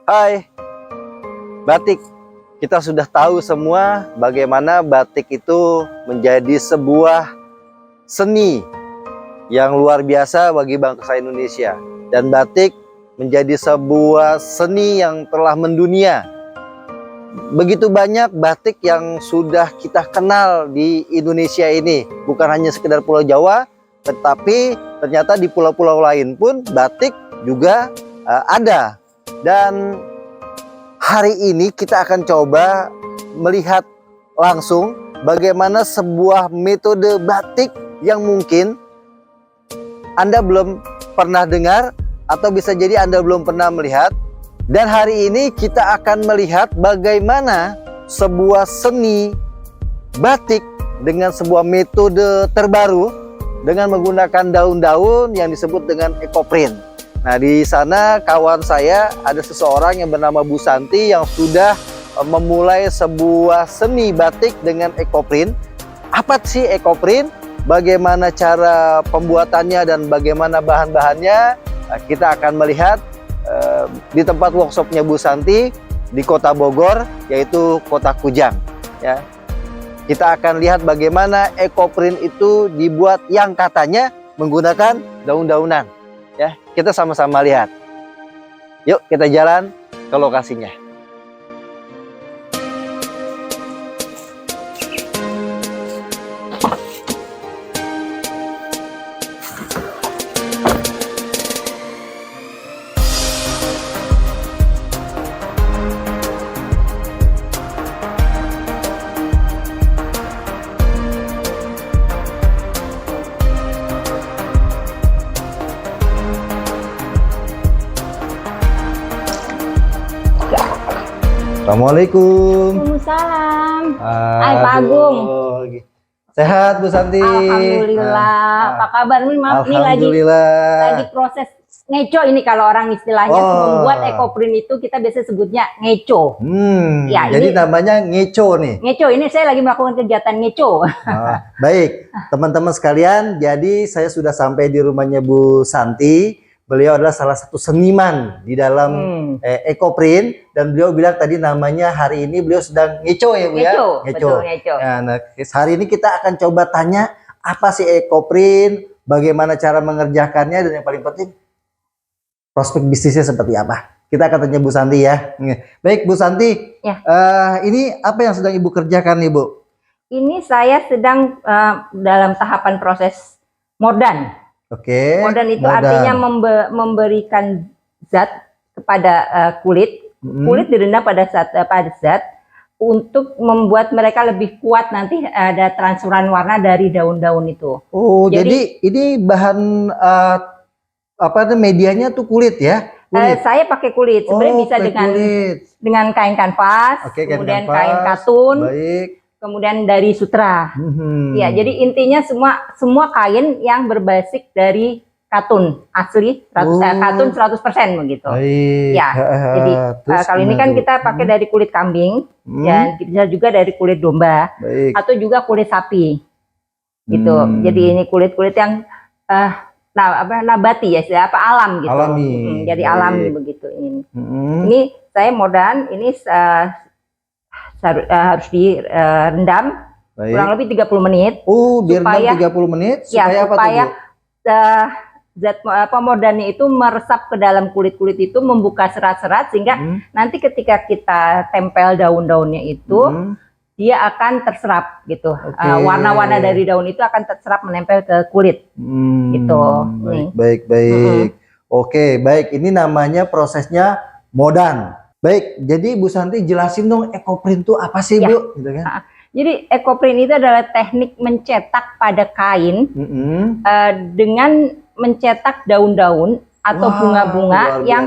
Hai, batik. Kita sudah tahu semua bagaimana batik itu menjadi sebuah seni yang luar biasa bagi bangsa Indonesia. Dan batik menjadi sebuah seni yang telah mendunia. Begitu banyak batik yang sudah kita kenal di Indonesia ini. Bukan hanya sekedar Pulau Jawa, tetapi ternyata di pulau-pulau lain pun batik juga ada. Dan hari ini kita akan coba melihat langsung bagaimana sebuah metode batik yang mungkin Anda belum pernah dengar atau bisa jadi Anda belum pernah melihat. Dan hari ini kita akan melihat bagaimana sebuah seni batik dengan sebuah metode terbaru dengan menggunakan daun-daun yang disebut dengan ekoprint. Nah, di sana kawan saya ada seseorang yang bernama Bu Santi yang sudah memulai sebuah seni batik dengan ekoprint. Apa sih ekoprint? Bagaimana cara pembuatannya dan bagaimana bahan-bahannya? Kita akan melihat di tempat workshopnya Bu Santi di Kota Bogor, yaitu Kota Kujang. Ya, kita akan lihat bagaimana ekoprint itu dibuat yang katanya menggunakan daun-daunan. Ya, kita sama-sama lihat. Yuk kita jalan ke lokasinya. Assalamualaikum. Waalaikumsalam. Hai Pak Agung. Sehat Bu Santi? Alhamdulillah. Apa kabar? Ini maaf nih lagi proses ngeco ini kalau orang istilahnya membuat ekoprint itu kita biasa sebutnya ngeco. Ya, jadi ini namanya ngeco nih. Ngeco, ini saya lagi melakukan kegiatan ngeco. Baik, teman-teman sekalian, jadi saya sudah sampai di rumahnya Bu Santi. Beliau adalah salah satu seniman di dalam ekoprint, dan beliau bilang tadi namanya hari ini beliau sedang ngeco ya Bu ya? Ngeco, betul, ngeco. Nah, hari ini kita akan coba tanya apa sih ekoprint, bagaimana cara mengerjakannya, dan yang paling penting prospek bisnisnya seperti apa. Kita akan tanya Bu Santi ya. Baik Bu Santi, ya. Ini apa yang sedang Ibu kerjakan nih Bu? Ini saya sedang dalam tahapan proses mordan. Oke. Mordan itu artinya memberikan zat kepada kulit. Kulit direndam pada zat untuk membuat mereka lebih kuat, nanti ada transferan warna dari daun-daun itu. Oh, jadi ini bahan medianya tuh kulit ya? Kulit. Saya pakai kulit. Sebenarnya bisa dengan kain kanvas, kemudian kain katun. Baik. Kemudian dari sutra. Ya, jadi intinya semua kain yang berbasis dari katun asli, katun 100% begitu. Ya, jadi kalau ini kan kita pakai dari kulit kambing, dan bisa juga dari kulit domba, atau juga kulit sapi. Gitu. Jadi ini kulit-kulit yang nabati ya, alam gitu. Alami. Jadi alami begitu ini. Ini saya modern, ini harus direndam kurang lebih 30 menit. Direndam 30 menit supaya apa supaya zat mordannya itu meresap ke dalam kulit-kulit itu, membuka serat-serat sehingga nanti ketika kita tempel daun-daunnya itu dia akan terserap gitu. Warna-warna dari daun itu akan terserap menempel ke kulit. Gitu. Baik. Oke, baik. Ini namanya prosesnya mordan. Baik, jadi Bu Santi jelasin dong ekoprint itu apa sih Bu? Gitu kan? Jadi ekoprint itu adalah teknik mencetak pada kain dengan mencetak daun-daun atau bunga-bunga yang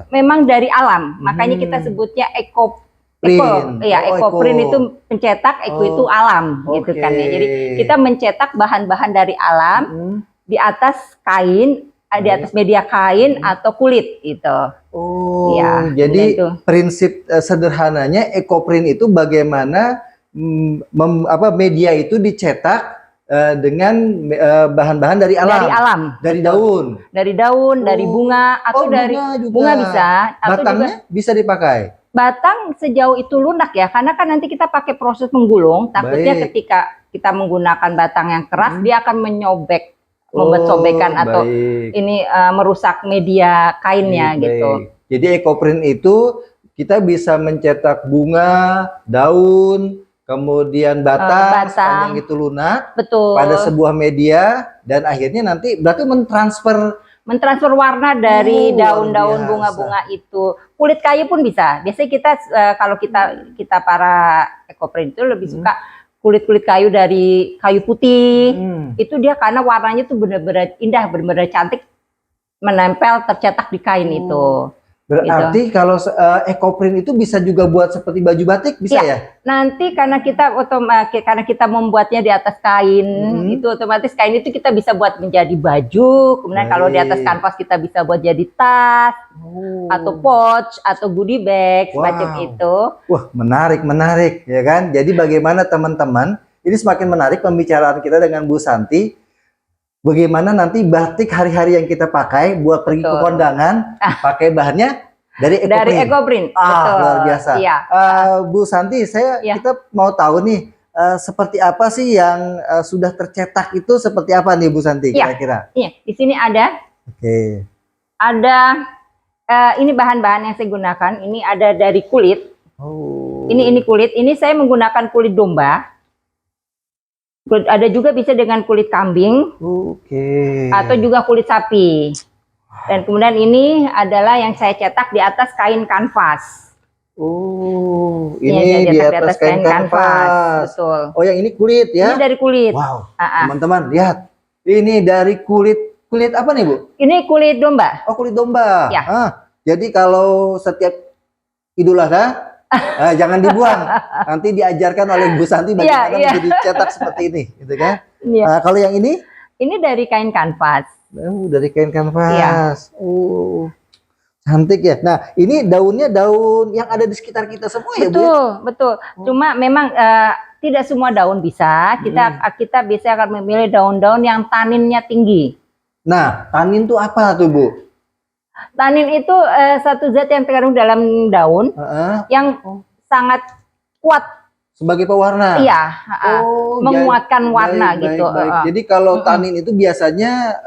memang dari alam. Makanya kita sebutnya ekoprint. Ekoprint itu mencetak, itu alam, gitu kan ya. Jadi kita mencetak bahan-bahan dari alam di atas kain, di atas media kain atau kulit itu. Ya, jadi prinsip sederhananya ekoprint itu bagaimana media itu dicetak dengan bahan-bahan dari alam. Dari alam. Dari daun. Dari daun, dari bunga, atau dari bunga bisa. Atau batangnya juga bisa dipakai. Batang sejauh itu lunak ya, karena kan nanti kita pakai proses menggulung. Takutnya ketika kita menggunakan batang yang keras, dia akan menyobek, membuat sobekan atau ini merusak media kainnya gitu. Jadi ekoprint itu kita bisa mencetak bunga, daun, kemudian batang sepanjang itu lunak. Betul. Pada sebuah media, dan akhirnya nanti berarti mentransfer warna dari daun-daun bunga-bunga itu. Kulit kayu pun bisa. Biasanya kita kalau kita para ekoprint itu lebih suka kulit-kulit kayu dari kayu putih. Itu dia karena warnanya tuh benar-benar indah, benar-benar cantik, menempel tercetak di kain itu. Berarti gitu. Kalau ekoprint itu bisa juga buat seperti baju batik, bisa ya? Nanti karena kita membuatnya di atas kain, itu otomatis kain itu kita bisa buat menjadi baju. Kemudian kalau di atas kanvas kita bisa buat jadi tas, atau pouch, atau goodie bag, semacam itu. Wah, menarik ya kan? Jadi bagaimana teman-teman, ini semakin menarik pembicaraan kita dengan Bu Santi. Bagaimana nanti batik hari-hari yang kita pakai buat pergi ke kondangan, pakai bahannya dari ekoprint. Dari ekoprint. Luar biasa. Iya. Bu Santi, kita mau tahu nih, seperti apa sih yang sudah tercetak itu, seperti apa nih Bu Santi kira-kira? Iya, di sini ada. Oke. Ada ini bahan-bahan yang saya gunakan. Ini ada dari kulit. Ini kulit. Ini saya menggunakan kulit domba. Ada juga bisa dengan kulit kambing, atau juga kulit sapi. Dan kemudian ini adalah yang saya cetak di atas kain kanvas. Ini di atas kain kanvas. Betul. Oh, yang ini kulit ya? Ini dari kulit. Wow, teman-teman lihat. Ini dari kulit apa nih Bu? Ini kulit domba. Oh, kulit domba. Ya. Jadi kalau setiap Idul Adha, jangan dibuang, nanti diajarkan oleh Bu Santi bagaimana menjadi cetak seperti ini, gitu kan? Kalau yang ini? Ini dari kain kanvas. Dari kain kanvas. Cantik ya. Nah, ini daunnya daun yang ada di sekitar kita semua ya, Bu? Betul. Cuma memang tidak semua daun bisa. Kita biasanya akan memilih daun-daun yang taninnya tinggi. Nah, tanin itu apa tuh, Bu? Tanin itu satu zat yang terkandung dalam daun yang sangat kuat sebagai pewarna. Iya, menguatkan warna gitu. Jadi kalau tanin itu biasanya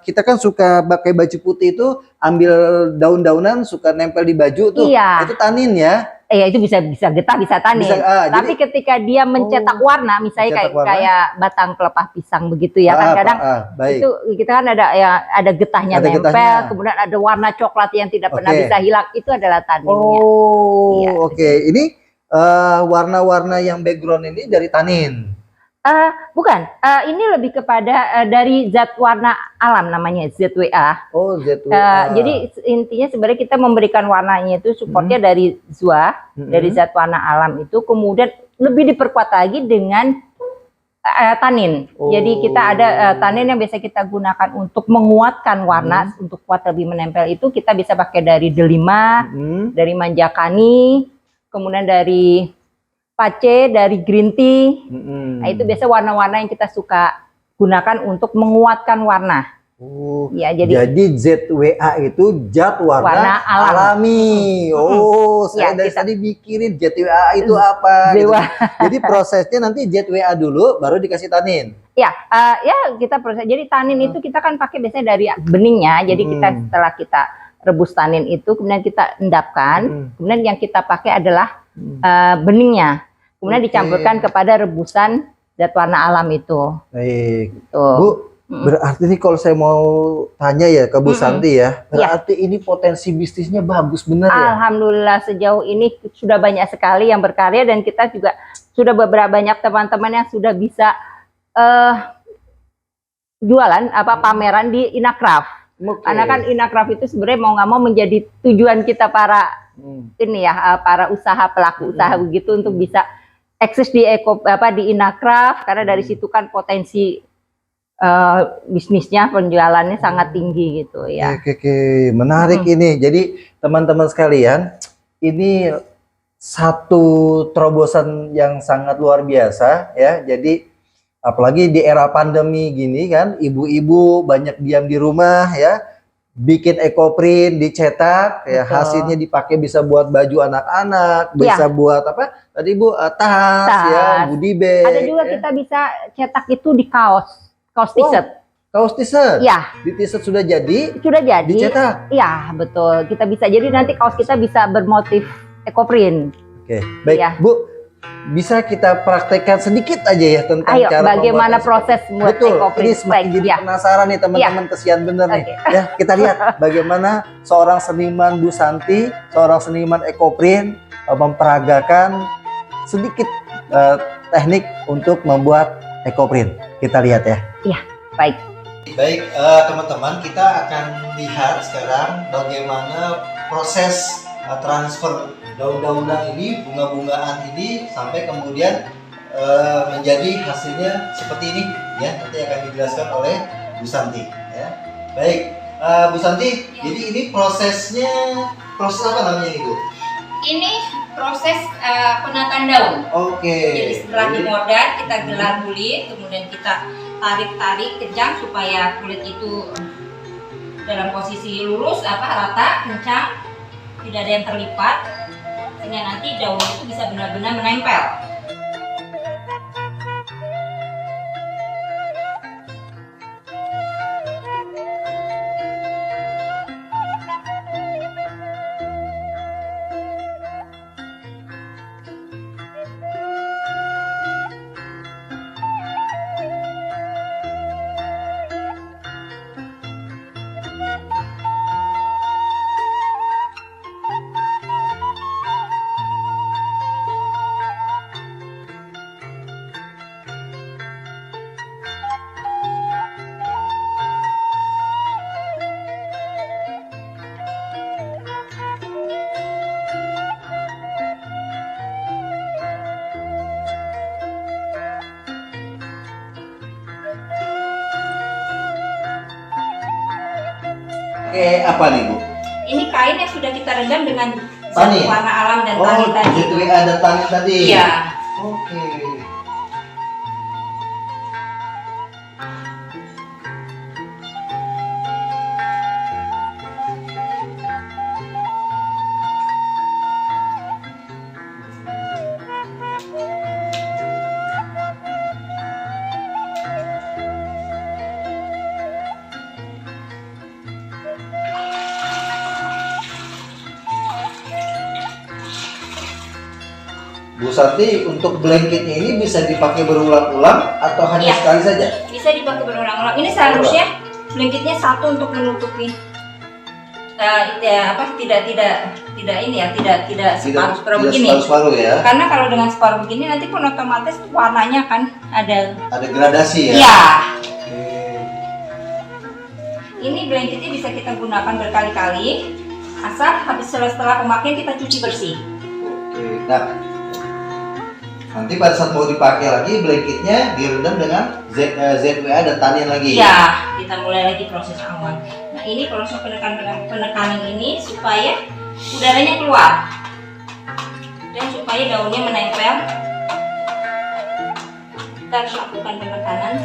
kita kan suka pakai baju putih itu ambil daun-daunan suka nempel di baju tuh. Itu tanin ya. Itu bisa getah, bisa tanin. Tapi ketika dia mencetak warna, misalnya kayak batang pelepah pisang begitu ya, kan kadang itu kita kan ada getahnya nempel, kemudian ada warna coklat yang tidak pernah bisa hilang, itu adalah taninnya. Ini warna-warna yang background ini dari tanin. Bukan, ini lebih kepada dari zat warna alam, namanya ZWA. ZWA. Jadi intinya sebenarnya kita memberikan warnanya itu supportnya dari ZWA, dari zat warna alam itu, kemudian lebih diperkuat lagi dengan tanin. Jadi kita ada tanin yang biasa kita gunakan untuk menguatkan warna, untuk kuat lebih menempel itu kita bisa pakai dari delima, dari manjakani, kemudian dari pace, dari green tea. Nah, itu biasa warna-warna yang kita suka gunakan untuk menguatkan warna. Jadi ZWA itu zat warna alami. Saya dari tadi mikirin ZWA itu apa gitu. Jadi prosesnya nanti ZWA dulu baru dikasih tanin. Kita proses. Jadi tanin itu kita kan pakai biasanya dari beningnya. Jadi setelah kita rebus tanin itu, kemudian kita endapkan, kemudian yang kita pakai adalah beningnya, kemudian dicampurkan kepada rebusan zat warna alam itu. Baik. Bu, berarti nih kalau saya mau tanya ya ke Bu Santi ya, berarti ini potensi bisnisnya bagus bener ya? Alhamdulillah sejauh ini sudah banyak sekali yang berkarya, dan kita juga sudah banyak teman-teman yang sudah bisa jualan pameran di Inacraft. Karena kan Inacraft itu sebenarnya mau nggak mau menjadi tujuan kita para para pelaku usaha begitu, untuk bisa eksis di Inacraft, karena dari situ kan potensi bisnisnya, penjualannya sangat tinggi gitu ya. Menarik ini. Jadi teman-teman sekalian, ini satu terobosan yang sangat luar biasa ya. Jadi Apalagi di era pandemi gini kan, ibu-ibu banyak diam di rumah ya, bikin ekoprint, dicetak, ya hasilnya dipakai bisa buat baju anak-anak, bisa buat apa? Tadi Ibu tas, ya, goodie bag. Ada juga kita bisa cetak itu di kaos t-shirt. Kaos t-shirt? Ya. Di t-shirt sudah jadi? Sudah jadi. Dicetak? Iya, betul. Kita bisa, jadi nanti kaos kita bisa bermotif ekoprint. Oke, baik Bu. Bisa kita praktekkan sedikit aja ya tentang cara bagaimana proses membuat ekoprint. Ini semakin jadi penasaran nih teman-teman, kesian bener nih. Ya, kita lihat bagaimana seorang seniman Bu Santi, seorang seniman ekoprint memperagakan sedikit teknik untuk membuat ekoprint. Kita lihat ya. Iya, baik. Baik, teman-teman, kita akan lihat sekarang bagaimana proses transfer daun-daunan ini, bunga-bungaan ini sampai kemudian menjadi hasilnya seperti ini ya. Nanti akan dijelaskan oleh Bu Santi ya. Baik, Bu Santi, jadi ini proses apa namanya ini Bu? Ini proses penataan daun. Oke. Jadi setelah dimodar kita gelar kulit, kemudian kita tarik-tarik kencang supaya kulit itu dalam posisi lurus, rata, kencang, tidak ada yang terlipat, sehingga nanti daun itu bisa benar-benar menempel. Apa nih Bu? Ini kain yang sudah kita rendam dengan Tanin, warna alam dan tanin tadi. Oh, ada tanin tadi. Iya. Oke. Bu Santi, untuk blanketnya ini bisa dipakai berulang-ulang atau hanya sekali saja? Bisa dipakai berulang-ulang. Ini seharusnya blanketnya satu untuk menutupi tidak separuh begini. Separuh ya. Karena kalau dengan separuh begini nanti pun otomatis warnanya kan ada gradasi ya. Iya. Oke. Ini blanketnya bisa kita gunakan berkali-kali, asal habis setelah pemakaian kita cuci bersih. Oke. Nah, nanti pada saat mau dipakai lagi blanketnya direndam dengan ZWA dan tanin lagi. Iya, kita mulai lagi proses awal. Nah, ini proses penekanan ini supaya udaranya keluar dan supaya daunnya menempel. Kita harus lakukan penekanan.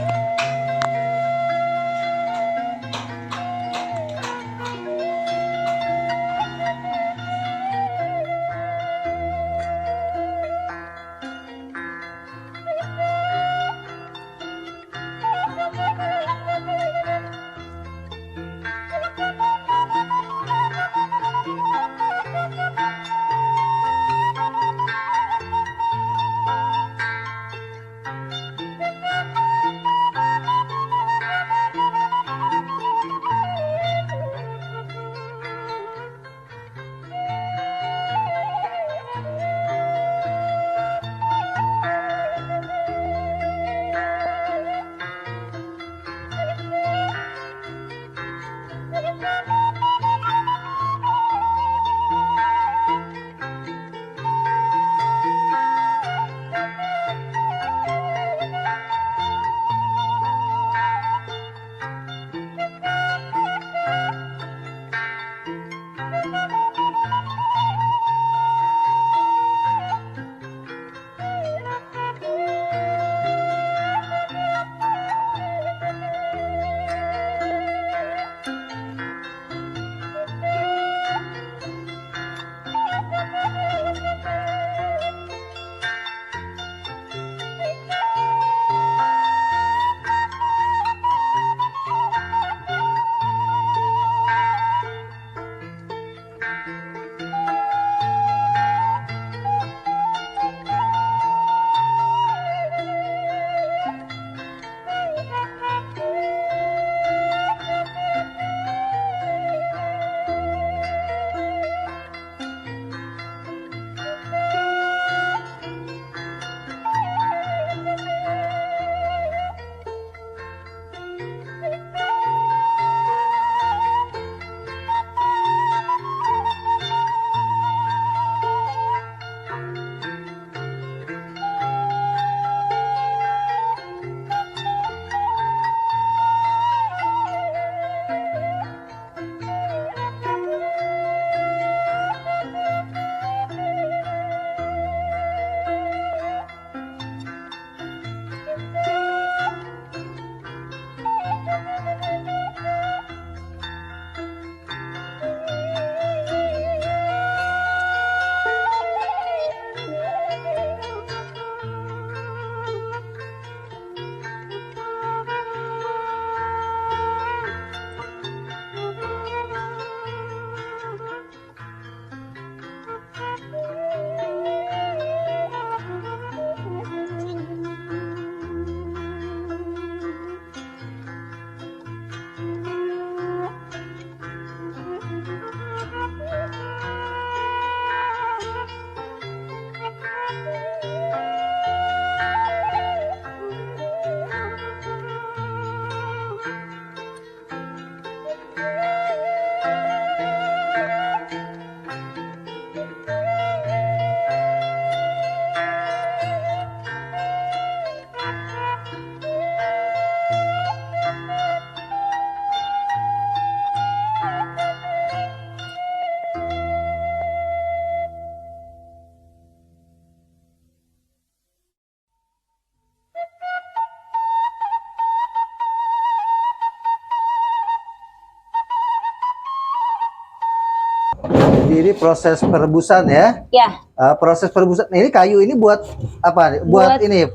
Jadi ini proses perebusan ya. Ya. Proses perebusan. Nah, ini kayu ini buat apa? Buat ini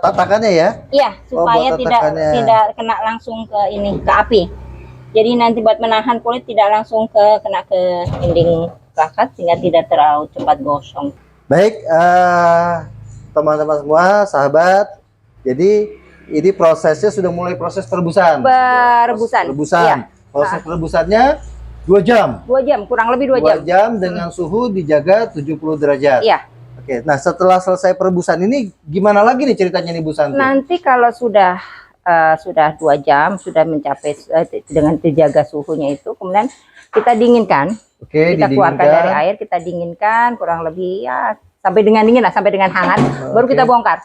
tatakannya ya? Iya, supaya buat tidak kena langsung ke ini ke api. Jadi nanti buat menahan kulit tidak langsung kena ke dinding plakat sehingga tidak terlalu cepat gosong. Baik, teman-teman semua, sahabat. Jadi ini prosesnya sudah mulai proses perebusan. Perebusan. Iya. Proses perebusannya 2 jam. 2 jam, kurang lebih 2 jam. 2 jam dengan suhu dijaga 70 derajat. Iya. Oke, nah setelah selesai perebusan ini gimana lagi nih ceritanya nih Bu Santi? Nanti kalau sudah 2 jam, sudah mencapai dengan terjaga suhunya itu, kemudian kita dinginkan. Oke, kita keluarkan dari air, kita dinginkan kurang lebih ya sampai dengan dingin lah, sampai dengan hangat, baru kita bongkar.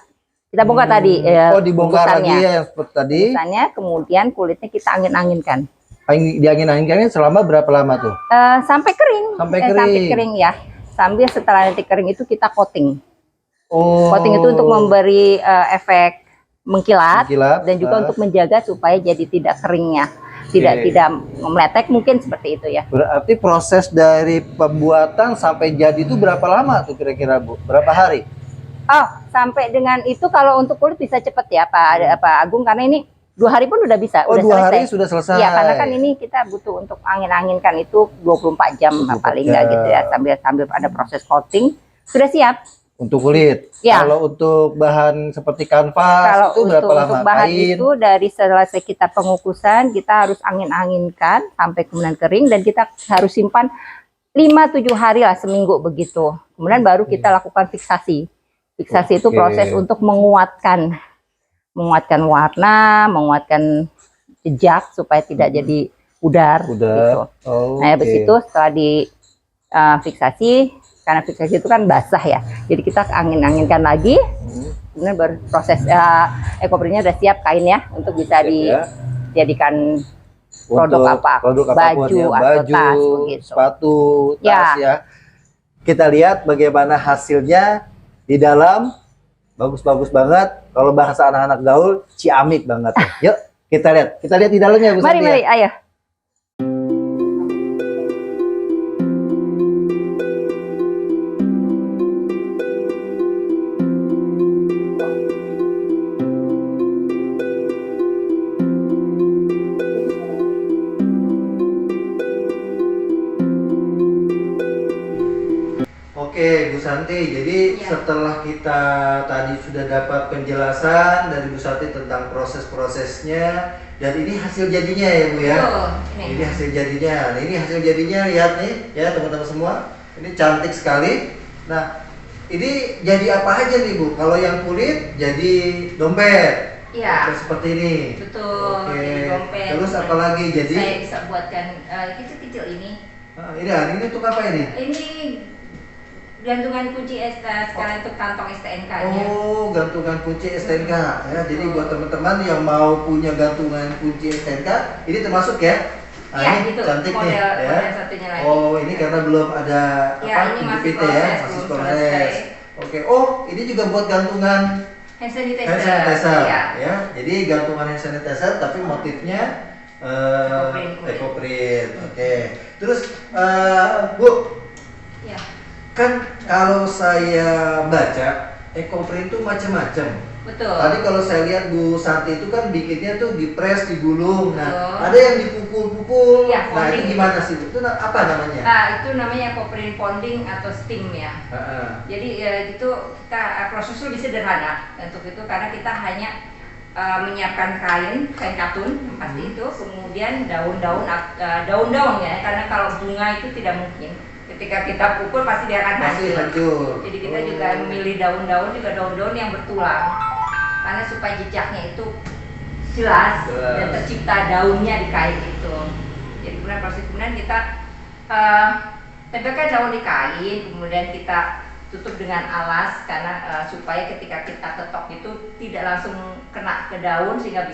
Kita bongkar tadi. Dibongkar lagi ya seperti tadi. Kemudian kulitnya kita angin-anginkan. Diangin-anginkannya selama berapa lama tuh? Sampai kering. Sampai kering ya. Sambil setelah nanti kering itu kita coating. Oh. Coating itu untuk memberi efek mengkilat dan juga untuk menjaga supaya jadi tidak keringnya. Tidak meletek mungkin seperti itu ya. Berarti proses dari pembuatan sampai jadi itu berapa lama tuh kira-kira Bu? Berapa hari? Oh, sampai dengan itu kalau untuk kulit bisa cepet ya Pak Agung, karena ini 2 hari pun udah bisa. Oh, 2 hari sudah selesai. Iya, karena kan ini kita butuh untuk angin-anginkan itu 24 jam paling nggak gitu ya, sambil ada proses coating sudah siap. Untuk kulit. Ya. Kalau untuk bahan seperti kanvas itu berapa lama? Untuk bahan itu dari selesai kita pengukusan kita harus angin-anginkan sampai kemudian kering dan kita harus simpan 5-7 hari lah, seminggu begitu. Kemudian baru kita lakukan fiksasi. Fiksasi itu proses untuk menguatkan warna, menguatkan jejak supaya tidak jadi pudar. Gitu. Nah, habis itu setelah di fiksasi, karena fiksasi itu kan basah ya, jadi kita angin-anginkan lagi, kemudian baru proses ekoprintnya udah siap kainnya untuk bisa dijadikan produk baju atau tas, begitu. Sepatu, tas ya. Kita lihat bagaimana hasilnya di dalam. Bagus-bagus banget. Kalau bahasa anak-anak gaul, ciamik banget. Yuk, kita lihat di dalamnya Bu Santi. Mari, ayo. Oke Bu Santi, jadi setelah kita tadi sudah dapat penjelasan dari Bu Santi tentang proses-prosesnya, dan ini hasil jadinya ya Bu ya. Ini hasil jadinya. Nah, ini hasil jadinya, lihat nih ya teman-teman semua. Ini cantik sekali. Nah, ini jadi apa aja nih Bu? Kalau yang kulit jadi dompet. Iya. Seperti ini. Betul. Oke. Jadi dompet. Terus apa lagi? Jadi saya bisa buatkan kecil-kecil ini. Ini untuk apa ini? Ini gantungan kunci sekarang untuk kantong STNK-nya. Oh, gantungan kunci STNK ya. Jadi buat teman-teman yang mau punya gantungan kunci STNK, ini termasuk ya. Nah, ini gitu. cantik Model, nih ya. model satunya lagi. Oh, ini karena belum ada ini masih proses, masih proses. Oke. Oh, ini juga buat gantungan hand sanitizer. Ya. Jadi gantungan hand sanitizer tapi motifnya ekoprint. Oke. Terus Bu, ya. Kan kalau saya baca ekoprint itu macam-macam. Betul. Tadi kalau saya lihat Bu Santi itu kan bikinnya tuh dipres, digulung. Nah, ada yang dipukul-pukul. Ya, nah, itu gimana sih? Itu apa namanya? Nah, itu namanya ekoprint ponding atau steam ya. Jadi itu kita prosesnya lebih sederhana untuk itu karena kita hanya menyiapkan kain katun pasti itu, kemudian daun-daun ya, karena kalau bunga itu tidak mungkin. Ketika kita pukul pasti dia akan hancur. Jadi kita juga memilih daun-daun yang bertulang, karena supaya jejaknya itu jelas dan tercipta daunnya di kain itu. Jadi kemudian kita tempelkan daun di kain, kemudian kita tutup dengan alas karena supaya ketika kita ketok itu tidak langsung kena ke daun sehingga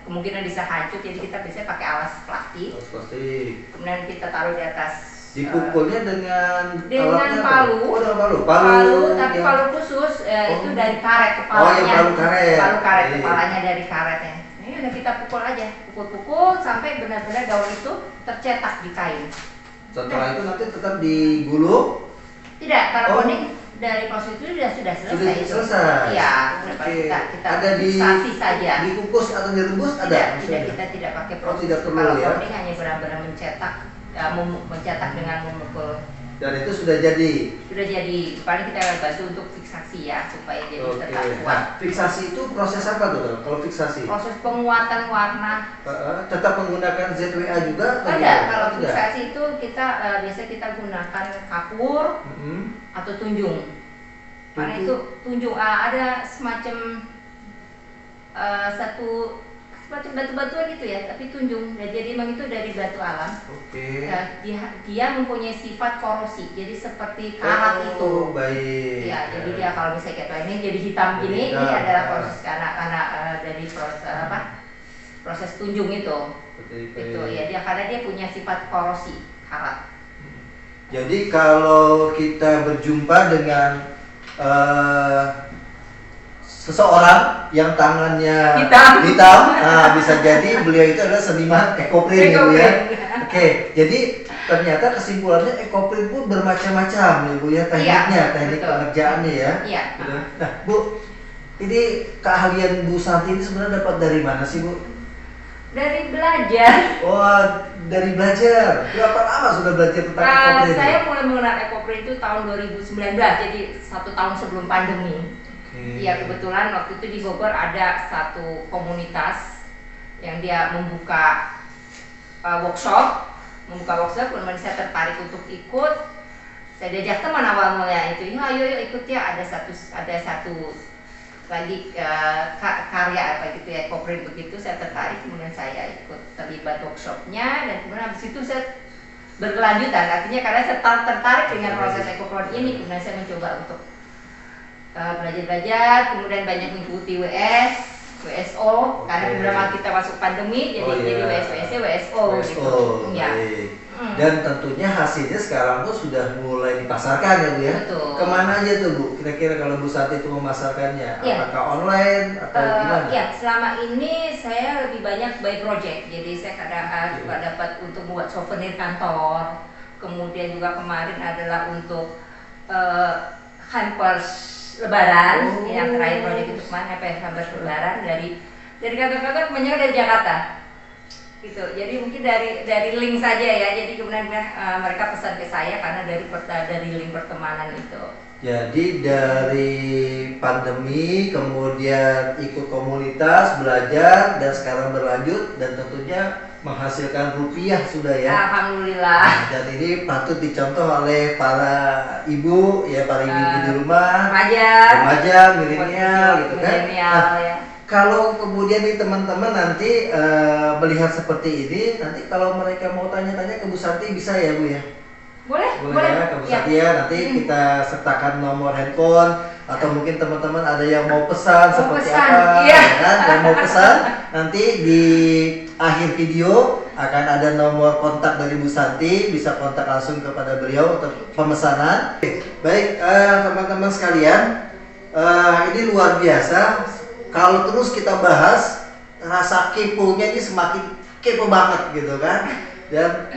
kemungkinan bisa hancur. Jadi kita biasanya pakai alas plastik. Kemudian kita taruh di atas. Dipukulnya dengan palu. Tapi palu khusus itu dari karet kepalanya. Palu karet kepalanya dari karetnya. Ini udah kita pukul aja, pukul sampai benar-benar daun itu tercetak di kain. Setelah itu nanti tetap digulung? Tidak, kalau coding dari proses itu sudah selesai. Sudah selesai. Iya, Oke. kita Ada fiksasi saja. dikukus atau direbus ada? Kita tidak pakai proses. tidak perlu, kalau ya? coding hanya benar-benar mencetak dengan memukul. Dan itu sudah jadi. Sudah jadi. Paling kita bantu untuk fiksasi ya supaya jadi tetap kuat. Nah, fiksasi itu proses apa tuh kalau fiksasi? Proses penguatan warna. Tetap menggunakan ZWA juga? Ada. Kalau fiksasi itu kita biasa kita gunakan kapur atau tunjung. Karena itu tunjung ada semacam satu semacam batu-batuan gitu ya, tapi tunjung. Dan jadi memang itu dari batu alam. Oke. Dia mempunyai sifat korosi. Jadi seperti karat itu. Baik. Ya, jadi dia kalau misalnya kayak ini jadi hitam gini, ini adalah proses karena dari proses tunjung itu. Itu ya karena dia punya sifat korosi karat. Jadi kalau kita berjumpa dengan seseorang yang tangannya hitam, nah, bisa jadi beliau itu adalah seniman ekoprint ya Bu ya. Oke, jadi ternyata kesimpulannya ekoprint pun bermacam-macam ya Bu ya tekniknya, teknik pengerjaannya ya. Iya. Nah Bu, ini keahlian Bu Santi ini sebenarnya dapat dari mana sih Bu? Dari belajar. Wah, dari belajar. Berapa lama sudah belajar tentang ekoprint? Saya mulai mengenal ekoprint itu tahun 2019, jadi 1 tahun sebelum pandemi. Iya, kebetulan waktu itu di Bogor ada satu komunitas yang dia membuka workshop, kemudian saya tertarik untuk ikut. Saya diajak teman awal mulanya itu, ayo ikut ya, ada satu lagi karya apa gitu ya, ekoprint begitu. Saya tertarik, kemudian saya ikut terlibat workshopnya, dan kemudian habis itu saya berkelanjutan. Artinya karena saya tertarik dengan proses ekoprint ini, kemudian saya mencoba untuk belajar, kemudian banyak mengikuti WSO, karena beberapa kita masuk pandemi, jadi WSO gitu. Ya. Dan tentunya hasilnya sekarang tuh sudah mulai dipasarkan ya Bu ya. Betul. Kemana aja tuh Bu? Kira-kira kalau Bu Santi itu memasarkannya, apakah online atau gimana? Ya, selama ini saya lebih banyak by project. Jadi saya kadang juga dapat untuk membuat souvenir kantor. Kemudian juga kemarin adalah untuk hampers Lebaran, yang terakhir proyek itu kemarin hampers Lebaran dari kantor-kantor kebanyakan dari Jakarta. Gitu. Jadi mungkin dari link saja ya. Jadi kemudian mereka pesan ke saya karena dari link pertemanan itu. Jadi dari pandemi kemudian ikut komunitas, belajar, dan sekarang berlanjut dan tentunya menghasilkan rupiah sudah ya. Alhamdulillah. Dan ini patut dicontoh oleh para ibu ya, para ibu di rumah, remaja, milenial gitu kan. Ya. Kalau kemudian nih teman-teman nanti melihat seperti ini, nanti kalau mereka mau tanya-tanya ke Bu Santi bisa ya Bu ya? Boleh ya, ke Bu Santi ya. Nanti kita sertakan nomor handphone, atau mungkin teman-teman ada yang mau pesan seperti apa, ya kan? Yang mau pesan nanti di akhir video akan ada nomor kontak dari Bu Santi, bisa kontak langsung kepada beliau untuk pemesanan. Baik teman-teman sekalian, ini luar biasa. Kalau terus kita bahas, rasa keponya ini semakin kepo banget gitu kan. Dan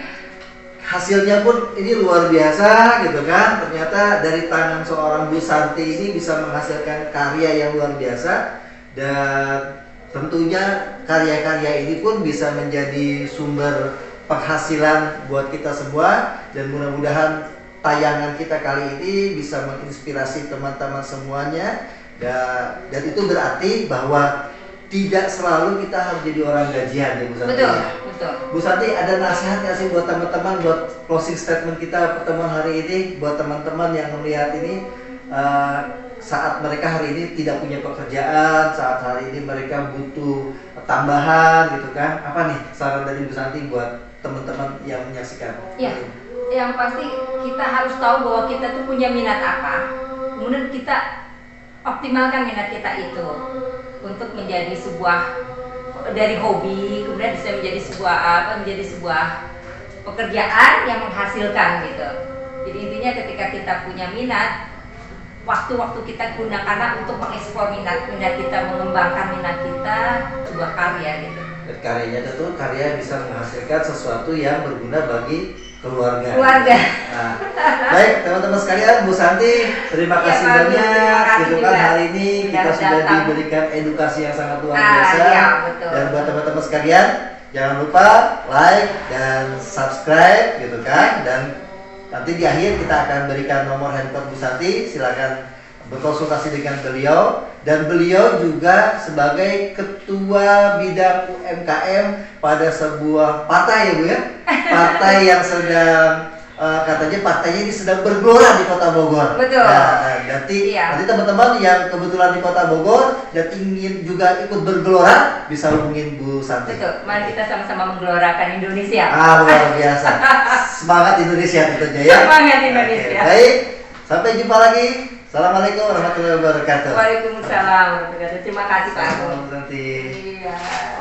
hasilnya pun ini luar biasa gitu kan. Ternyata dari tangan seorang Bu Santi ini bisa menghasilkan karya yang luar biasa. Dan tentunya karya-karya ini pun bisa menjadi sumber penghasilan buat kita semua. Dan mudah-mudahan tayangan kita kali ini bisa menginspirasi teman-teman semuanya. Dan itu berarti bahwa tidak selalu kita harus jadi orang gajian ya Bu Santi. Betul. Bu Santi, ada nasihat nggak sih buat teman-teman, buat closing statement kita pertemuan hari ini, buat teman-teman yang melihat ini saat mereka hari ini tidak punya pekerjaan, saat hari ini mereka butuh tambahan gitu kan? Apa nih saran dari Bu Santi buat teman-teman yang menyaksikan? Iya, yang pasti kita harus tahu bahwa kita tuh punya minat apa, kemudian kita optimalkan minat kita itu untuk menjadi sebuah dari hobi, kemudian bisa menjadi sebuah pekerjaan yang menghasilkan gitu. Jadi intinya ketika kita punya minat, waktu-waktu kita gunakanlah untuk mengeksplor minat kita, mengembangkan minat kita, sebuah karya gitu. Dan karyanya itu karya bisa menghasilkan sesuatu yang berguna bagi keluarga. Keluarga. Baik teman-teman sekalian, Bu Santi, terima kasih Pak, banyak. terima kasih Gitu kan juga. hari ini kita sudah datang. diberikan edukasi yang sangat luar biasa. Iya, betul. Dan buat teman-teman sekalian, jangan lupa like dan subscribe gitu kan. Dan nanti di akhir kita akan berikan nomor handphone Bu Santi, silakan berkonsultasi dengan beliau. Dan beliau juga sebagai ketua bidang UMKM pada sebuah partai ya Bu ya, partai yang sedang katanya partainya ini sedang bergelora di Kota Bogor. Betul. Nah, nanti teman-teman yang kebetulan di Kota Bogor dan ingin juga ikut bergelora bisa hubungin Bu Santi. Betul. Mari kita sama-sama menggelorakan Indonesia. Luar biasa. Semangat Indonesia tentunya ya. Semangat Indonesia. Oke, baik, sampai jumpa lagi. Assalamualaikum warahmatullahi wabarakatuh. Waalaikumsalam warahmatullahi wabarakatuh. Terima kasih Pak Agung. Nanti. Iya.